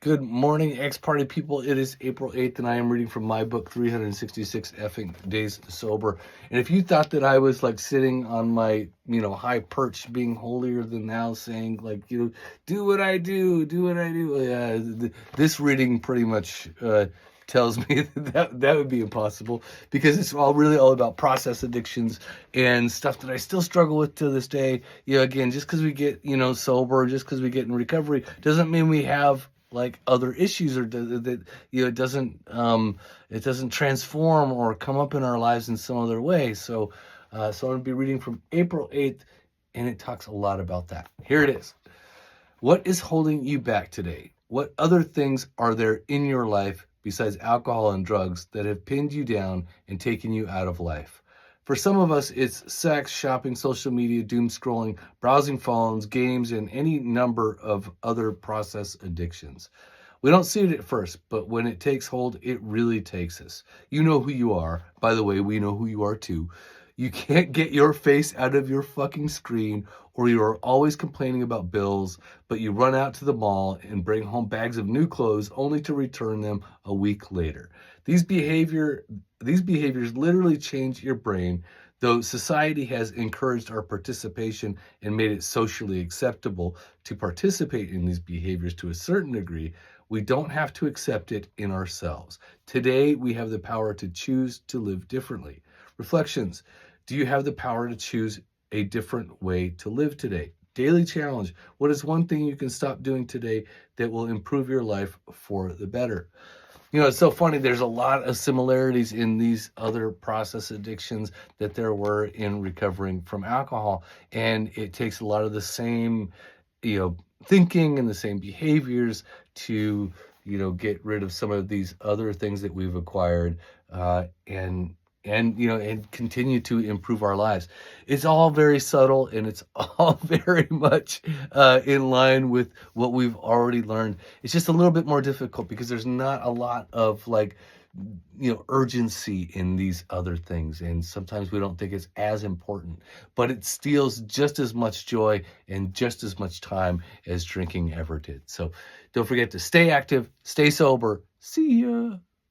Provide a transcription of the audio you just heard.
Good morning, X-Party people. It is April 8th, and I am reading from my book, 366 Effing Days Sober. And if you thought that I was like sitting on my, high perch, being holier than thou, saying like, do what I do, this reading pretty much tells me that would be impossible, because it's all about process addictions and stuff that I still struggle with to this day. Again, just because we get, sober, just because we get in recovery, doesn't mean we have like other issues, or that it doesn't transform or come up in our lives in some other way. So I'm going to be reading from April 8th, and it talks a lot about that. Here it is. What is holding you back today? What other things are there in your life besides alcohol and drugs that have pinned you down and taken you out of life? For some of us, it's sex, shopping, social media, doom scrolling, browsing phones, games, and any number of other process addictions. We don't see it at first, but when it takes hold, it really takes us. You know who you are. By the way, we know who you are too. You can't get your face out of your fucking screen, or you are always complaining about bills, but you run out to the mall and bring home bags of new clothes only to return them a week later. These behaviors literally change your brain. Though society has encouraged our participation and made it socially acceptable to participate in these behaviors to a certain degree, we don't have to accept it in ourselves. Today, we have the power to choose to live differently. Reflections. Do you have the power to choose a different way to live today? Daily challenge. What is one thing you can stop doing today that will improve your life for the better? It's so funny. There's a lot of similarities in these other process addictions that there were in recovering from alcohol. And it takes a lot of the same, thinking and the same behaviors to, get rid of some of these other things that we've acquired, and continue to improve our lives. It's all very subtle, and it's all very much in line with what we've already learned. It's just a little bit more difficult because there's not a lot of urgency in these other things, and sometimes we don't think it's as important, but it steals just as much joy and just as much time as drinking ever did. So don't forget to stay active, stay sober. See ya.